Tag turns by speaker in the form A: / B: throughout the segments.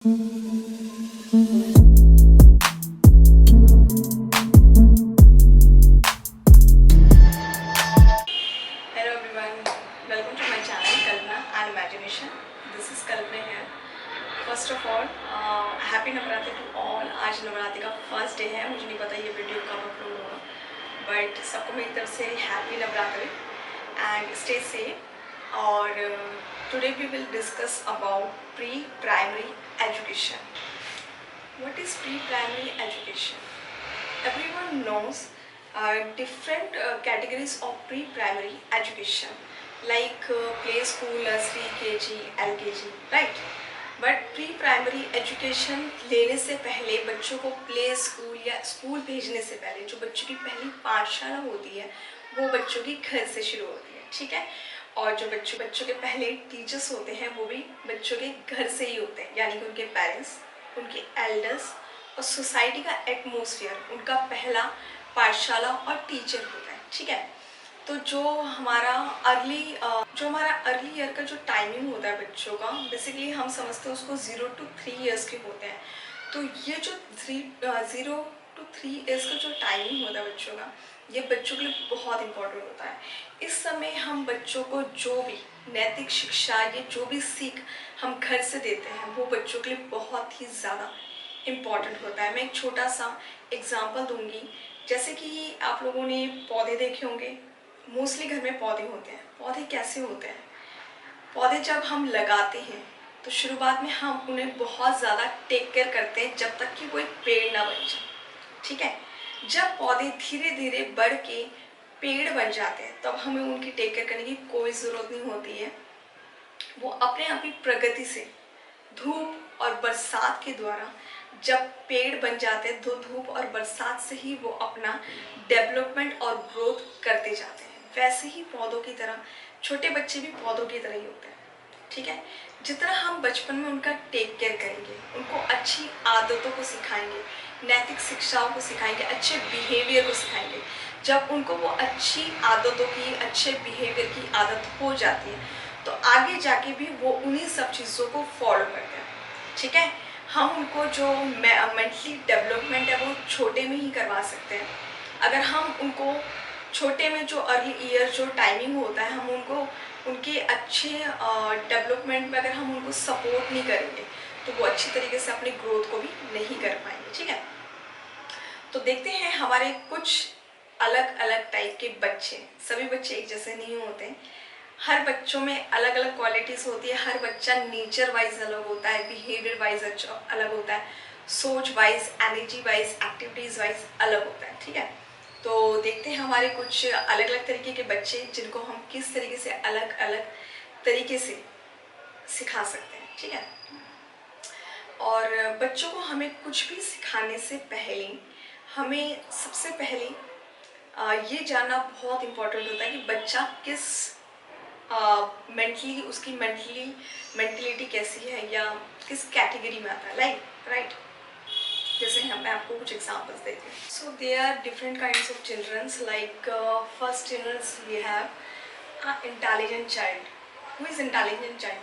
A: Hello everyone, welcome to my channel Kalpana and Imagination. This is Kalpana here. First of all, happy Navratri to all. आज नवरात्रि का first day है। मुझे नहीं पता ये वीडियो कब अपलोड होगा, बट सबको मेरी तरफ से happy Navratri and stay safe. और today we will discuss about pre primary education. What is pre primary education? Everyone knows different categories of pre-primary education like play school, nursery, KG, LKG, right? But pre primary education लेने से पहले बच्चों को play school या school भेजने से पहले जो बच्चों की पहली पाठशाला होती है वो बच्चों की घर से शुरू होती है, ठीक है। और जो बच्चों के पहले टीचर्स होते हैं वो भी बच्चों के घर से ही होते हैं, यानी कि उनके पेरेंट्स, उनके एल्डर्स और सोसाइटी का एटमोसफियर उनका पहला पाठशाला और टीचर होता है, ठीक है। तो जो हमारा अर्ली ईयर का जो टाइमिंग होता है बच्चों का, बेसिकली हम समझते हैं उसको 0 to 3 इयर्स के होते हैं। तो ये जो 0 to 3 इयर्स का जो टाइमिंग होता है बच्चों का, ये बच्चों के लिए बहुत इम्पोर्टेंट होता है। इस समय हम बच्चों को जो भी नैतिक शिक्षा, ये जो भी सीख हम घर से देते हैं वो बच्चों के लिए बहुत ही ज़्यादा इम्पॉर्टेंट होता है। मैं एक छोटा सा एग्जांपल दूंगी। जैसे कि आप लोगों ने पौधे देखे होंगे, मोस्टली घर में पौधे होते हैं। पौधे कैसे होते हैं? पौधे जब हम लगाते हैं तो शुरुआत में हम उन्हें बहुत ज़्यादा टेक केयर करते हैं जब तक कि वो एक पेड़ ना बन जाए, ठीक है। जब पौधे धीरे धीरे बढ़ के पेड़ बन जाते हैं तब हमें उनकी टेक केयर करने की कोई ज़रूरत नहीं होती है। वो अपने आप ही प्रगति से, धूप और बरसात के द्वारा जब पेड़ बन जाते हैं तो धूप और बरसात से ही वो अपना डेवलपमेंट और ग्रोथ करते जाते हैं। वैसे ही पौधों की तरह छोटे बच्चे भी पौधों की तरह ही होते हैं, ठीक है। जितना हम बचपन में उनका टेक केयर करेंगे, उनको अच्छी आदतों को सिखाएंगे, नैतिक शिक्षाओं को सिखाएंगे, अच्छे बिहेवियर को सिखाएंगे, जब उनको वो अच्छी आदतों की, अच्छे बिहेवियर की आदत हो जाती है तो आगे जाके भी वो उन्हीं सब चीज़ों को फॉलो करते हैं, ठीक है। हम उनको जो मेंटली डेवलपमेंट है वो छोटे में ही करवा सकते हैं। अगर हम उनको छोटे में जो अर्ली ईयर जो टाइमिंग होता है, हम उनको उनके अच्छे डेवलपमेंट में अगर हम उनको सपोर्ट नहीं करेंगे तो वो अच्छी तरीके से अपनी ग्रोथ को भी नहीं कर पाएंगे, ठीक है। तो देखते हैं हमारे कुछ अलग अलग टाइप के बच्चे। सभी बच्चे एक जैसे नहीं होते, हर बच्चों में अलग अलग क्वालिटीज़ होती है। हर बच्चा नेचर वाइज अलग होता है, बिहेवियर वाइज अलग होता है, सोच wise, energy wise, activities wise अलग होता है, ठीक है। तो देखते हैं हमारे कुछ अलग अलग तरीके के बच्चे जिनको हम किस तरीके से अलग अलग तरीके से सिखा सकते हैं, ठीक है। और बच्चों को हमें कुछ भी सिखाने से पहले हमें सबसे पहले ये जानना बहुत इम्पोर्टेंट होता है कि बच्चा किस मेंटली, उसकी मेंटलिटी कैसी है या किस कैटेगरी में आता है, राइट। जैसे मैं आपको कुछ एग्जांपल्स देती हूँ। So they are different kinds of childrens. Like first childrens we have intelligent child. Who is intelligent child?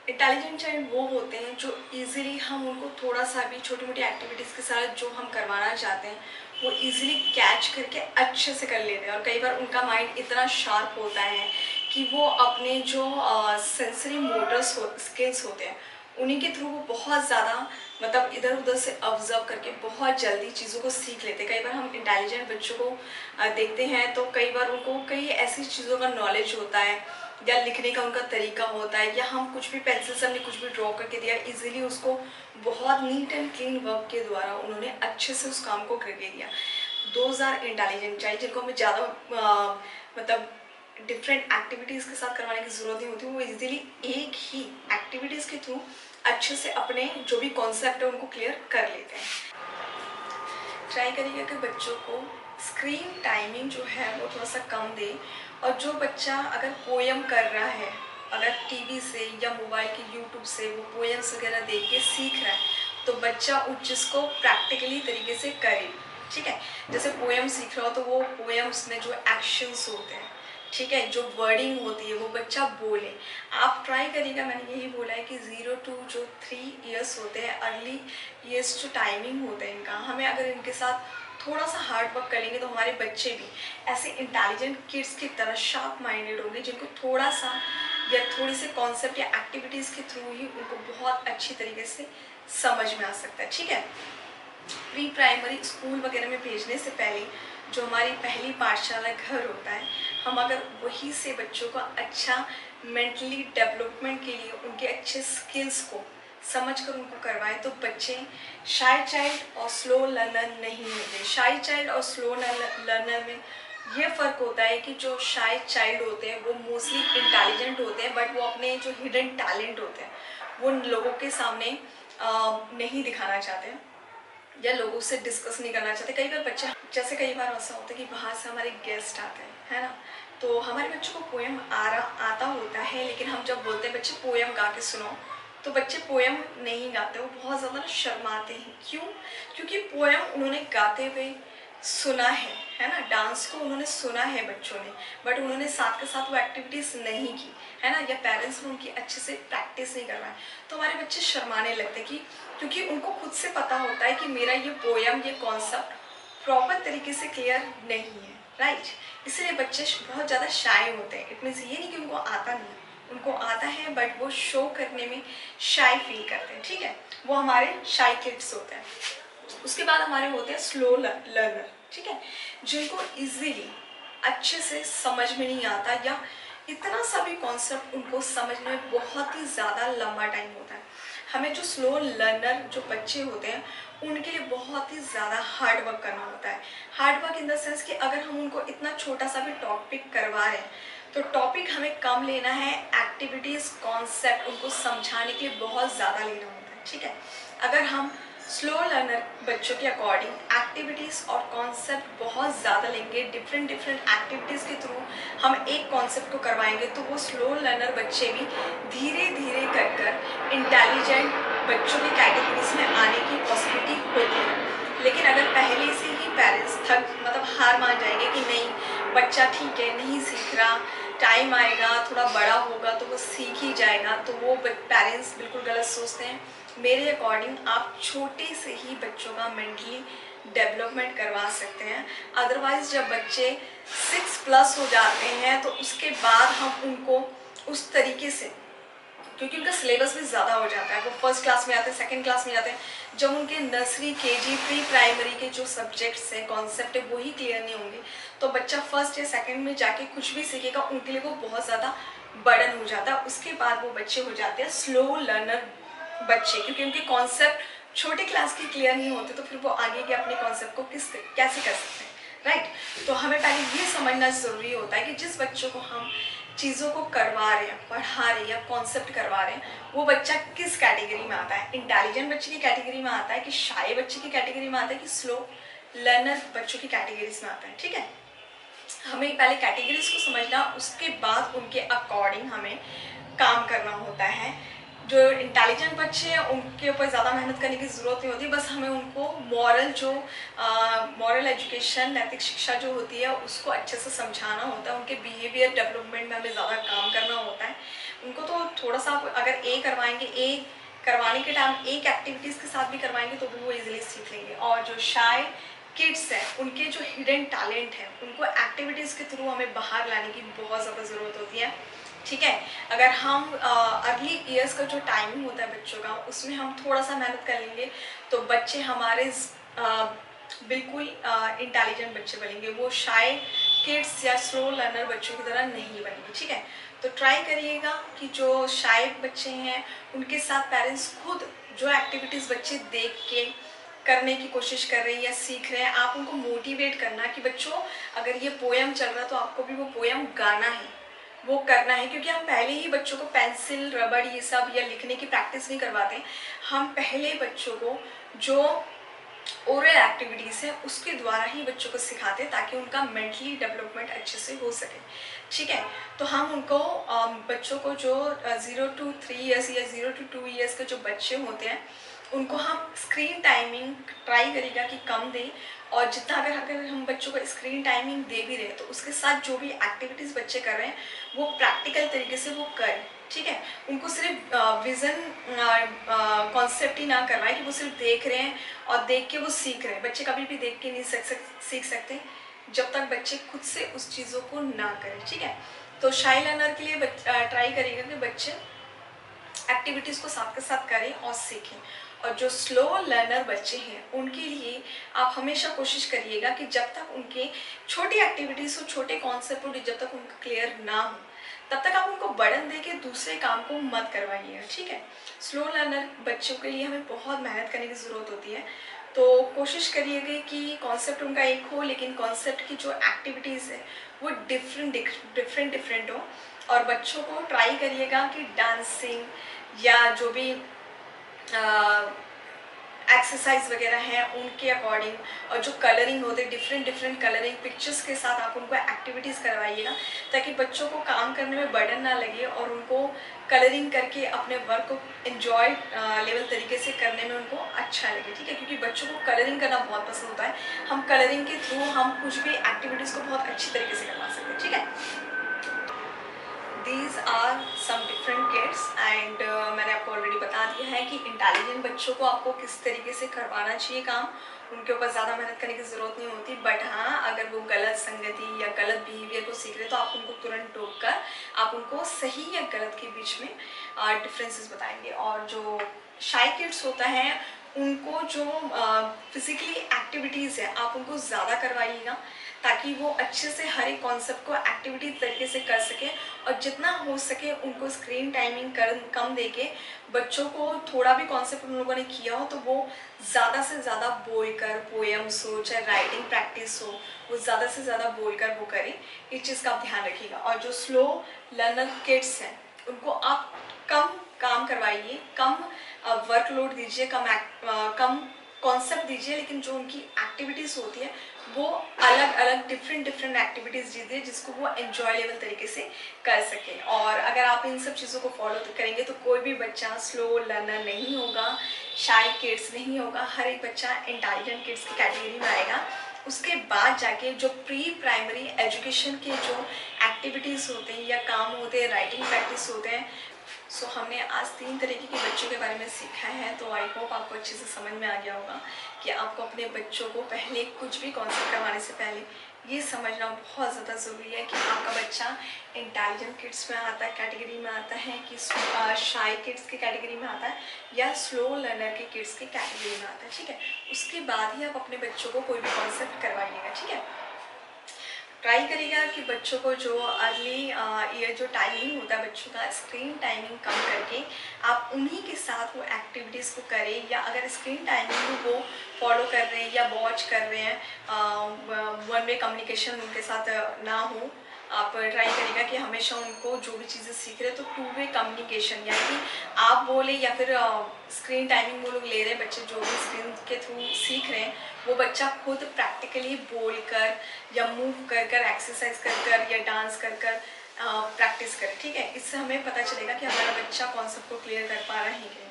A: Intelligent child वो होते हैं जो इजीली हम उनको थोड़ा सा भी छोटी मोटी एक्टिविटीज़ के साथ जो हम करवाना चाहते हैं वो इजीली कैच करके अच्छे से कर लेते हैं। और कई बार उनका माइंड इतना शार्प होता है कि वो अपने जो सेंसरी मोटर स्किल्स होते हैं उन्हीं के थ्रू वो बहुत ज़्यादा मतलब इधर उधर से ऑब्जर्व करके बहुत जल्दी चीज़ों को सीख लेते हैं। कई बार हम इंटेलिजेंट बच्चों को देखते हैं तो कई बार उनको कई ऐसी चीज़ों का नॉलेज होता है या लिखने का उनका तरीका होता है, या हम कुछ भी पेंसिल से हमने कुछ भी ड्रॉ करके दिया, इजीली उसको बहुत नीट एंड क्लीन वर्क के द्वारा उन्होंने अच्छे से उस काम को करके दिया। दोज आर इंटेलिजेंट चाइल्ड, जिनको हमें ज़्यादा मतलब डिफरेंट एक्टिविटीज़ के साथ करवाने की ज़रूरत नहीं होती। वो इजीली एक ही एक्टिविटीज़ के थ्रू अच्छे से अपने जो भी कॉन्सेप्ट है उनको क्लियर कर लेते हैं। ट्राई करिएगा कि बच्चों को स्क्रीन टाइमिंग जो है वो थोड़ा सा कम दे। और जो बच्चा अगर पोएम कर रहा है, अगर टीवी से या मोबाइल के यूट्यूब से वो पोएम्स वगैरह देख के सीख रहा है तो बच्चा उस चीज़ को प्रैक्टिकली तरीके से करे, ठीक है। जैसे पोएम सीख रहा हो तो वो पोएम्स में जो एक्शंस होते हैं ठीक है, जो वर्डिंग होती है वो बच्चा बोले। आप ट्राई करिएगा, मैंने यही बोला है कि 0 टू जो 3 इयर्स होते हैं, अर्ली इयर्स जो टाइमिंग होते हैं इनका, हमें अगर इनके साथ थोड़ा सा हार्ड वर्क करेंगे तो हमारे बच्चे भी ऐसे इंटेलिजेंट किड्स की तरह शार्प माइंडेड होंगे, जिनको थोड़ा सा या थोड़ी से कॉन्सेप्ट या एक्टिविटीज़ के थ्रू ही उनको बहुत अच्छी तरीके से समझ में आ सकता है। ठीक है, प्री प्राइमरी स्कूल वगैरह में भेजने से पहले जो हमारी पहली पाठशाला घर होता है, हम अगर वहीं से बच्चों को अच्छा मेंटली डेवलपमेंट के लिए उनके अच्छे स्किल्स को समझ कर उनको करवाएं, तो बच्चे शाय चाइल्ड और स्लो लर्नर नहीं होते। शाय चाइल्ड और स्लो लर्नर में ये फ़र्क होता है कि जो शाय चाइल्ड होते हैं वो मोस्टली इंटेलिजेंट होते हैं, बट वो अपने जो हिडन टैलेंट होते हैं वो लोगों के सामने नहीं दिखाना चाहते हैं या लोगों से डिस्कस नहीं करना चाहते। कई बार बच्चे, जैसे कई बार ऐसा होता है कि बाहर से हमारे गेस्ट आते हैं, है ना, तो हमारे बच्चों को पोएम आता होता है, लेकिन हम जब बोलते हैं बच्चे पोएम गा के सुनो, तो बच्चे पोएम नहीं गाते, वो बहुत ज़्यादा शर्माते हैं। क्यों? क्योंकि पोएम उन्होंने गाते हुए सुना है ना, डांस को उन्होंने सुना है बच्चों ने, बट उन्होंने साथ के साथ वो एक्टिविटीज़ नहीं की, है ना, या पेरेंट्स ने उनकी अच्छे से प्रैक्टिस नहीं करवाई, तो हमारे बच्चे शर्माने लगते हैं। कि क्योंकि उनको खुद से पता होता है कि मेरा ये पोएम, ये कॉन्सेप्ट प्रॉपर तरीके से क्लियर नहीं है, राइट। इसलिए बच्चे बहुत ज़्यादा शाय होते हैं। इट मीन्स ये नहीं कि उनको आता नहीं, उनको आता है, बट वो शो करने में शाय फील करते हैं। ठीक है, वो हमारे शाय किड्स होते हैं। उसके बाद हमारे होते हैं स्लो लर्नर, ठीक है, जिनको इजीली अच्छे से समझ में नहीं आता, या इतना सा भी कॉन्सेप्ट उनको समझने में बहुत ही ज़्यादा लंबा टाइम होता है। हमें जो स्लो लर्नर जो बच्चे होते हैं उनके लिए बहुत ही ज़्यादा हार्ड वर्क करना होता है। Hard work in the sense कि अगर हम उनको इतना छोटा सा भी टॉपिक करवा रहे हैं तो टॉपिक हमें कम लेना है, एक्टिविटीज़ कॉन्सेप्ट उनको समझाने के लिए बहुत ज़्यादा लेना होता है। ठीक है, अगर हम स्लो लर्नर बच्चों के अकॉर्डिंग एक्टिविटीज़ और कॉन्सेप्ट बहुत ज़्यादा लेंगे, डिफरेंट एक्टिविटीज़ के थ्रू हम एक कॉन्सेप्ट को करवाएंगे, तो वो स्लो लर्नर बच्चे भी धीरे धीरे कर इंटेलिजेंट बच्चों की कैटेगरीज में आने की पॉसिबिलिटी होती है। लेकिन अगर पहले से ही पेरेंट्स हार मान जाएंगे कि नहीं बच्चा ठीक है, नहीं सीख रहा, टाइम आएगा, थोड़ा बड़ा होगा तो वो सीख ही जाएगा, तो वो पेरेंट्स बिल्कुल गलत सोचते हैं। मेरे अकॉर्डिंग आप छोटे से ही बच्चों का मेंटली डेवलपमेंट करवा सकते हैं। अदरवाइज़ जब बच्चे 6+ हो जाते हैं तो उसके बाद हम उनको उस तरीके से, क्योंकि उनका सिलेबस भी ज़्यादा हो जाता है, वो फर्स्ट क्लास में आते हैं, सेकंड क्लास में आते हैं, जब उनके नर्सरी केजी प्री प्राइमरी के जो सब्जेक्ट्स हैं, कॉन्सेप्ट है, वही क्लियर नहीं होंगे, तो बच्चा फर्स्ट या सेकंड में जाके कुछ भी सीखेगा उनके लिए वो बहुत ज़्यादा बर्डन हो जाता है। उसके बाद वो बच्चे हो जाते हैं स्लो लर्नर बच्चे, क्योंकि उनके कॉन्सेप्ट छोटे क्लास के क्लियर नहीं होते, तो फिर वो आगे के अपने कॉन्सेप्ट को कैसे कर सकते हैं, राइट। तो हमें पहले ये समझना ज़रूरी होता है कि जिस बच्चों को हम चीज़ों को करवा रहे हैं, पढ़ा रहे हैं या कॉन्सेप्ट करवा रहे हैं, वो बच्चा किस कैटेगरी में आता है, इंटेलिजेंट बच्चे की कैटेगरी में आता है, कि शाय बच्चे की कैटेगरी में आता है, कि स्लो लर्नर बच्चों की कैटेगरीज में आता है। ठीक है, हमें पहले कैटेगरीज को समझना, उसके बाद उनके अकॉर्डिंग हमें काम करना होता है। जो इंटेलिजेंट बच्चे हैं उनके ऊपर ज़्यादा मेहनत करने की ज़रूरत नहीं होती, बस हमें उनको मॉरल एजुकेशन, नैतिक शिक्षा जो होती है उसको अच्छे से समझाना होता है। उनके बिहेवियर डेवलपमेंट में हमें ज़्यादा काम करना होता है। उनको तो थोड़ा सा अगर ए करवाएंगे, ए करवाने के टाइम एक एक्टिविटीज़ के साथ भी करवाएंगे तो भी वो ईजिली सीख लेंगे। और जो शाय किड्स हैं, उनके जो हिडन टैलेंट है उनको एक्टिविटीज़ के थ्रू हमें बाहर लाने की बहुत ज़्यादा ज़रूरत होती है। ठीक है, अगर हम अर्ली ईयर्स का जो टाइमिंग होता है बच्चों का, उसमें हम थोड़ा सा मेहनत कर लेंगे तो बच्चे हमारे बिल्कुल इंटेलिजेंट बच्चे बनेंगे, वो शाय किड्स या स्लो लर्नर बच्चों की तरह नहीं बनेंगे। ठीक है, तो ट्राई करिएगा कि जो शाय बच्चे हैं उनके साथ पेरेंट्स खुद जो एक्टिविटीज़ बच्चे देख के करने की कोशिश कर रहे हैं या सीख रहे हैं, आप उनको मोटिवेट करना कि बच्चों अगर ये पोएम चल रहा है तो आपको भी वो पोएम गाना है, वो करना है। क्योंकि हम पहले ही बच्चों को पेंसिल, रबड़ ये सब या लिखने की प्रैक्टिस नहीं करवाते, हम पहले बच्चों को जो ओरल एक्टिविटीज़ है उसके द्वारा ही बच्चों को सिखाते हैं, ताकि उनका मेंटली डेवलपमेंट अच्छे से हो सके। ठीक है, तो हम उनको बच्चों को जो 0 to 3 ईयर्स या 0 to 2 ईयर्स के जो बच्चे होते हैं उनको हम स्क्रीन टाइमिंग ट्राई करेगा कि कम दें, और जितना अगर अगर हम बच्चों को स्क्रीन टाइमिंग दे भी रहे हैं तो उसके साथ जो भी एक्टिविटीज़ बच्चे कर रहे हैं वो प्रैक्टिकल तरीके से वो करें, ठीक है। उनको सिर्फ विज़न कॉन्सेप्ट ही ना करवाएं कि वो सिर्फ देख रहे हैं और देख के वो सीख रहे हैं। बच्चे कभी भी देख के नहीं सीख सकते जब तक बच्चे खुद से उस चीज़ों को ना करें, ठीक है। तो शाई लर्नर के लिए ट्राई करिएगा कि बच्चे एक्टिविटीज़ को साथ के साथ करें और सीखें। और जो स्लो लर्नर बच्चे हैं उनके लिए आप हमेशा कोशिश करिएगा कि जब तक उनके छोटी एक्टिविटीज़ हो, छोटे कॉन्सेप्ट हो, जब तक उनका क्लियर ना हो तब तक आप उनको बर्डन दे के दूसरे काम को मत करवाइएगा, ठीक है। स्लो लर्नर बच्चों के लिए हमें बहुत मेहनत करने की ज़रूरत होती है, तो कोशिश करिएगा कि कॉन्सेप्ट उनका एक हो लेकिन कॉन्सेप्ट की जो एक्टिविटीज़ है वो डिफरेंट हो। और बच्चों को ट्राई करिएगा कि डांसिंग या जो भी एक्सरसाइज वगैरह हैं उनके अकॉर्डिंग, और जो कलरिंग होते हैं डिफरेंट कलरिंग पिक्चर्स के साथ आप उनको एक्टिविटीज़ करवाइएगा ताकि बच्चों को काम करने में बर्डन ना लगे और उनको कलरिंग करके अपने वर्क को एंजॉय लेवल तरीके से करने में उनको अच्छा लगे, ठीक है। क्योंकि बच्चों को कलरिंग करना बहुत पसंद होता है, हम कलरिंग के थ्रू हम कुछ भी एक्टिविटीज़ को बहुत अच्छी तरीके से करवा सकते हैं, ठीक है। These are some different kids and मैंने आपको ऑलरेडी बता दिया है कि इंटेलिजेंट बच्चों को आपको किस तरीके से करवाना चाहिए काम, उनके ऊपर ज़्यादा मेहनत करने की ज़रूरत नहीं होती। बट हाँ, अगर वो गलत संगति या गलत बिहेवियर को सीख रहे हैं तो आप उनको तुरंत टोक कर आप उनको सही या गलत के बीच में डिफरेंसेस बताएंगे। और जो शाई किड्स होता है उनको जो फिजिकली एक्टिविटीज़ है आप उनको ज़्यादा करवाइएगा ताकि वो अच्छे से हर एक कॉन्सेप्ट को एक्टिविटी तरीके से कर सके, और जितना हो सके उनको स्क्रीन टाइमिंग कम देके बच्चों को थोड़ा भी कॉन्सेप्ट उन लोगों ने किया हो तो वो ज़्यादा से ज़्यादा बोल कर, पोएम्स हो चाहे राइटिंग प्रैक्टिस हो, वो ज़्यादा से ज़्यादा बोल कर वो करें। इस चीज़ का आप ध्यान रखिएगा। और जो स्लो लर्नर किड्स हैं उनको आप कम काम करवाइए, कम वर्कलोड दीजिए, कम कॉन्सेप्ट दीजिए, लेकिन जो उनकी एक्टिविटीज़ होती है वो अलग अलग डिफरेंट एक्टिविटीज़ दीजिए जिसको वो एंजॉयलेबल तरीके से कर सके। और अगर आप इन सब चीज़ों को फॉलो करेंगे तो कोई भी बच्चा स्लो लर्नर नहीं होगा, शाई किड्स नहीं होगा, हर एक बच्चा इंटेलिजेंट किड्स की कैटेगरी में आएगा। उसके बाद जाके जो प्री प्राइमरी एजुकेशन के जो एक्टिविटीज़ होते हैं या काम होते हैं, राइटिंग प्रैक्टिस होते हैं। सो हमने आज 3 तरीके के बच्चों के बारे में सीखा है, तो आई होप आपको अच्छे से समझ में आ गया होगा कि आपको अपने बच्चों को पहले कुछ भी कॉन्सेप्ट करवाने से पहले ये समझना बहुत ज़्यादा ज़रूरी है कि आपका बच्चा इंटेलिजेंट किड्स में आता है कैटेगरी में आता है कि शाई किड्स की कैटेगरी में आता है या स्लो लर्नर के किड्स की कैटेगरी में आता है, ठीक है। उसके बाद ही आप अपने बच्चों को कोई भी कॉन्सेप्ट करवाइएगा, ठीक है। ट्राई करिएगा कि बच्चों को जो अर्ली ईयर जो टाइमिंग होता है बच्चों का स्क्रीन टाइमिंग कम करके आप उन्हीं के साथ वो एक्टिविटीज़ को करें, या अगर स्क्रीन टाइमिंग को फॉलो कर रहे हैं या वॉच कर रहे हैं वन वे कम्युनिकेशन उनके साथ ना हो, आप ट्राई करिएगा कि हमेशा उनको जो भी चीज़ें सीख रहे हैं तो 2 वे कम्युनिकेशन, यानी कि आप बोले या फिर स्क्रीन टाइमिंग वो लोग ले रहे हैं बच्चे जो भी स्क्रीन के थ्रू सीख रहे हैं वो बच्चा खुद प्रैक्टिकली बोल कर या मूव कर कर एक्सरसाइज कर कर या डांस कर कर प्रैक्टिस करे, ठीक है। इससे हमें पता चलेगा कि हमारा बच्चा कॉन्सेप्ट को क्लियर कर पा रहा है कि नहीं।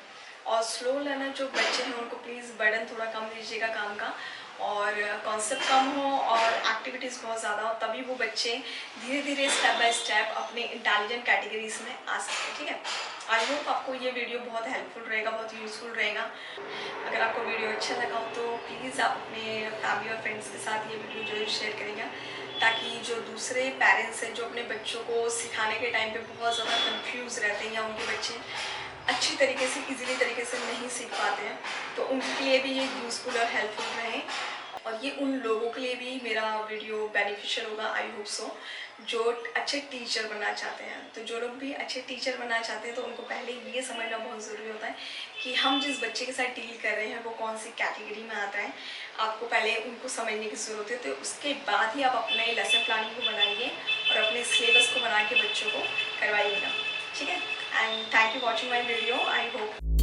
A: और स्लो लर्नर जो बच्चे हैं उनको प्लीज़ बर्डन थोड़ा कम दीजिएगा काम का, और कॉन्सेप्ट कम हो और एक्टिविटीज़ बहुत ज़्यादा हो, तभी वो बच्चे धीरे धीरे स्टेप बाय स्टेप अपने इंटेलिजेंट कैटेगरीज में आ सकते हैं, ठीक है। आई होप आपको ये वीडियो बहुत हेल्पफुल रहेगा, बहुत यूज़फुल रहेगा। अगर आपको वीडियो अच्छा लगा हो तो प्लीज़ आप अपने फैमिली और फ्रेंड्स के साथ ये वीडियो जरूर शेयर करेगा, ताकि जो दूसरे पेरेंट्स हैं जो अपने बच्चों को सिखाने के टाइम पे बहुत ज़्यादा कंफ्यूज रहते हैं या उनके बच्चे अच्छी तरीके से इजीली तरीके से नहीं सीख पाते हैं, तो उनके लिए भी ये यूज़फुल और हेल्पफुल रहे। और ये उन लोगों के लिए भी मेरा वीडियो बेनिफिशियल होगा, आई होप सो, जो अच्छे टीचर बनना चाहते हैं। तो जो लोग भी अच्छे टीचर बनना चाहते हैं तो उनको पहले ये समझना बहुत ज़रूरी होता है कि हम जिस बच्चे के साथ डील कर रहे हैं वो कौन सी कैटेगरी में आता है। आपको पहले उनको समझने की ज़रूरत है, तो उसके बाद ही आप अपने लेसन प्लानिंग को बनाइए और अपने सिलेबस को बना के बच्चों को करवाइएगा, ठीक है। And thank you watching my video. I hope